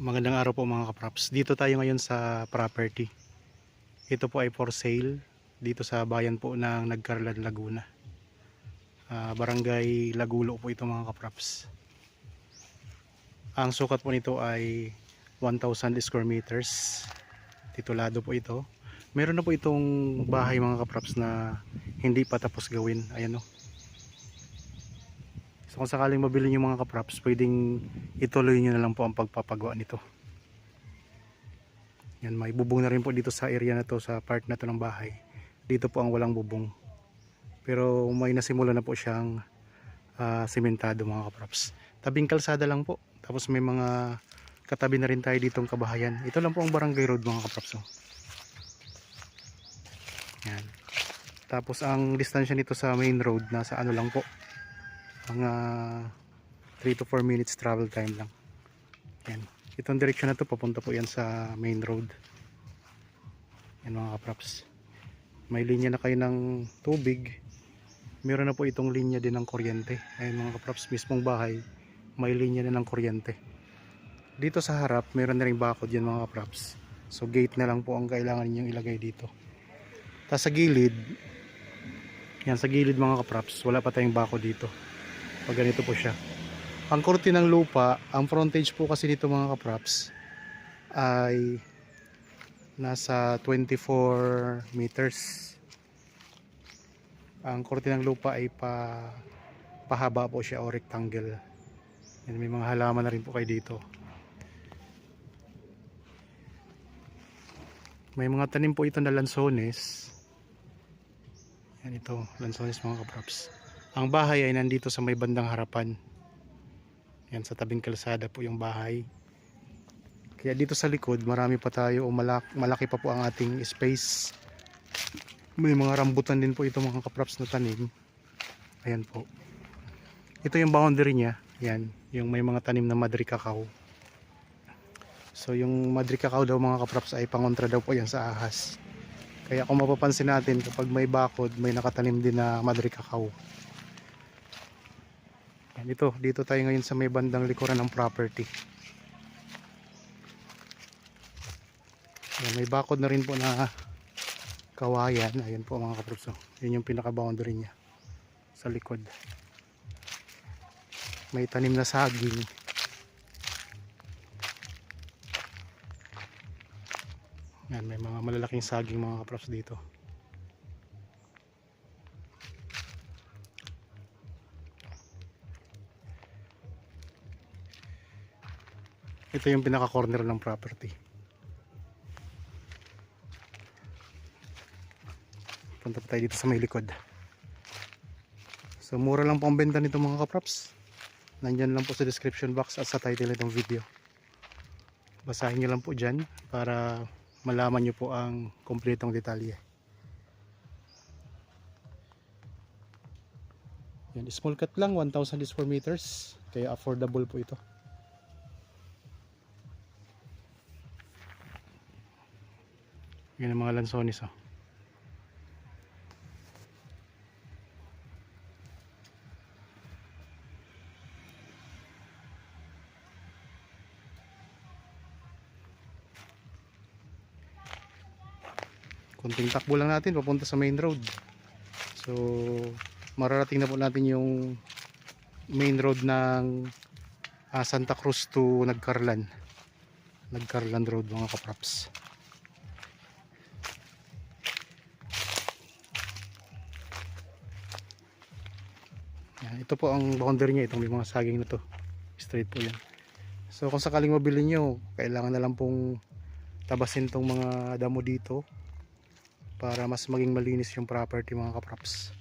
Magandang araw po mga kapraps. Dito tayo ngayon sa property. Ito po ay for sale dito sa bayan po ng Nagcarlan, Laguna. Barangay Lagulo po ito mga kapraps. Ang sukat po nito ay 1,000 square meters. Titulado po ito. Meron na po itong bahay mga kapraps na hindi pa tapos gawin. Ayan o. So kung sakaling mabili nyo mga kapraps, pwedeng ituloy nyo na lang po ang pagpapagawa nito. Yan, may bubong na rin po dito sa area na to, sa part na to ng bahay. Dito po ang walang bubong. Pero may nasimula na po siyang sementado mga kapraps. Tabing kalsada lang po. Tapos may mga katabi na rin tayo ditong kabahayan. Ito lang po ang barangay road mga kapraps. Yan. Tapos ang distansya nito sa main road nasa ano lang po, mga 3 to 4 minutes travel time lang. Yan. Itong direksyon na to papunta po yan sa main road. Yan mga kapraps. May linya na kayo ng tubig. Meron na po itong linya din ng kuryente. Ayun mga kapraps, mismong bahay may linya na ng kuryente. Dito sa harap meron na ring bakod yan mga kapraps. So gate na lang po ang kailangan ninyong ilagay dito. Tapos sa gilid, yan sa gilid mga kapraps, wala pa tayong bakod dito. Pag ganito po siya. Ang korte ng lupa, ang frontage po kasi dito mga kapraps ay nasa 24 meters. Ang korte ng lupa ay pahaba po siya o rectangle. Yan, may mga halaman na rin po kayo dito. May mga tanim po ito na lansones. Yan ito, lansones mga kapraps. Ang bahay ay nandito sa may bandang harapan. Yan, sa tabing kalsada po yung bahay. Kaya dito sa likod marami pa tayo o malaki pa po ang ating space. May mga rambutan din po ito mga kapraps na tanim. Ayan po. Ito yung boundary niya. Yan, yung may mga tanim na Madri Cacao. So yung Madri Cacao daw mga kapraps ay pangontra daw po yan sa ahas. Kaya kung mapapansin natin, kapag may bakod, may nakatanim din na Madri Cacao. Yan, dito tayo ngayon sa may bandang likuran ng property. Yan, may bakod na rin po na kawayan. Ayan po mga kapraps. Yun yung pinaka boundary niya sa likod. May tanim na saging. Yan, may mga malalaking saging mga kapraps dito. Ito yung pinaka corner ng property. Punta pa tayo dito sa may likod. So mura lang po ang benta nito mga kapraps. Nandyan lang po sa description box at sa title nitong video. Basahin nyo lang po dyan para malaman nyo po ang kompletong detalye. Yan, small cut lang, 1,000 square meters. Kaya affordable po ito. Yan ang mga lansones oh. Kunting takbo lang natin papunta sa main road. So mararating na po natin yung main road ng Santa Cruz to Nagcarlan Road mga kapraps. Yan, ito po ang boundary niya. Itong may mga saging na to, straight po yan. So kung sakaling mabili nyo, kailangan na lang pong tabasin tong mga damo dito para mas maging malinis yung property mga kapraps.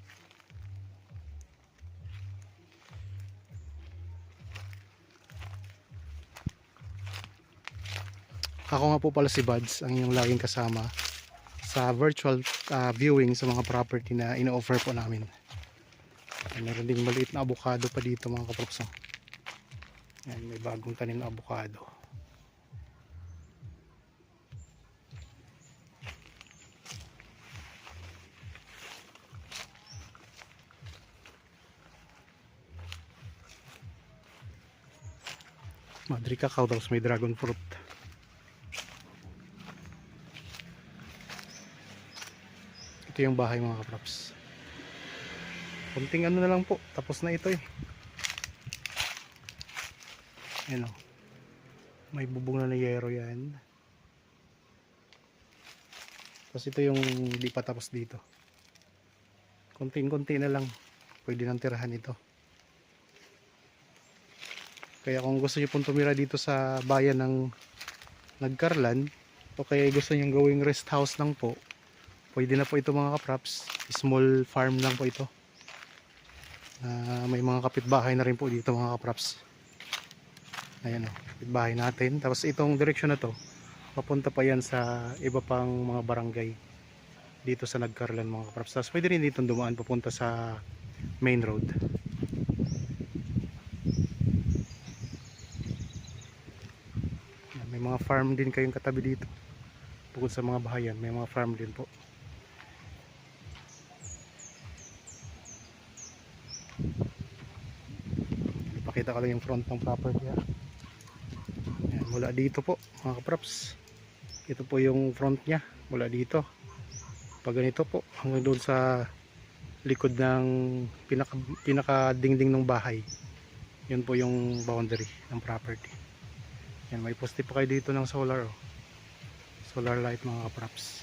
Ako nga po pala si Buds, ang inyong laging kasama sa virtual viewing sa mga property na ino-offer po namin. Meron ding maliit na avocado pa dito mga kapraps. Yan, may bagong tanim na avocado. Madri cacao, tapos may dragon fruit. Ito yung bahay mga kaprops. Kunting ano na lang po, tapos na ito eh. Ayan o. May bubong na yero yan. Tapos ito yung hindi pa tapos dito. Kunting-kunti na lang. Pwede nang tirahan ito. Kaya kung gusto nyo pong tumira dito sa bayan ng Nagcarlan, o kaya gusto nyo gawing rest house lang po, pwede na po ito mga kaprops. Small farm lang po ito. May mga kapitbahay na rin po dito mga kaprops. Ayan o, kapitbahay natin. Tapos itong direksyon na to, papunta pa yan sa iba pang mga barangay dito sa Nagcarlan mga kaprops. Tapos pwede rin dito dumaan papunta sa main road. May mga farm din kayong katabi dito. Bukod sa mga bahayan, may mga farm din po. Ipakita ko lang yung front ng property. Ayan, mula dito po mga kaprops. Ito po yung front nya. Mula dito. Pag ganito po, hanggang doon sa likod ng pinaka dingding ng bahay. Yun po yung boundary ng property. Yan, may poste pa kayo dito ng solar oh. Solar light mga kaprops.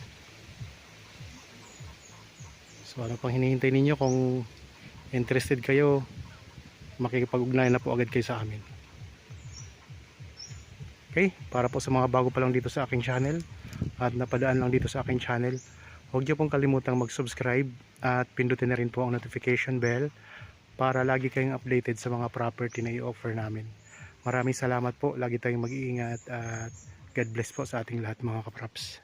So ano pang hinihintay ninyo? Kung interested kayo, makikipag-ugnayan na po agad kayo sa amin. Okay, para po sa mga bago pa lang dito sa aking channel at napadaan lang dito sa aking channel, huwag niyo pong kalimutang mag-subscribe at pindutin na rin po ang notification bell para lagi kayong updated sa mga property na i-offer namin. Maraming salamat po. Lagi tayong mag-iingat at God bless po sa ating lahat mga kaprops.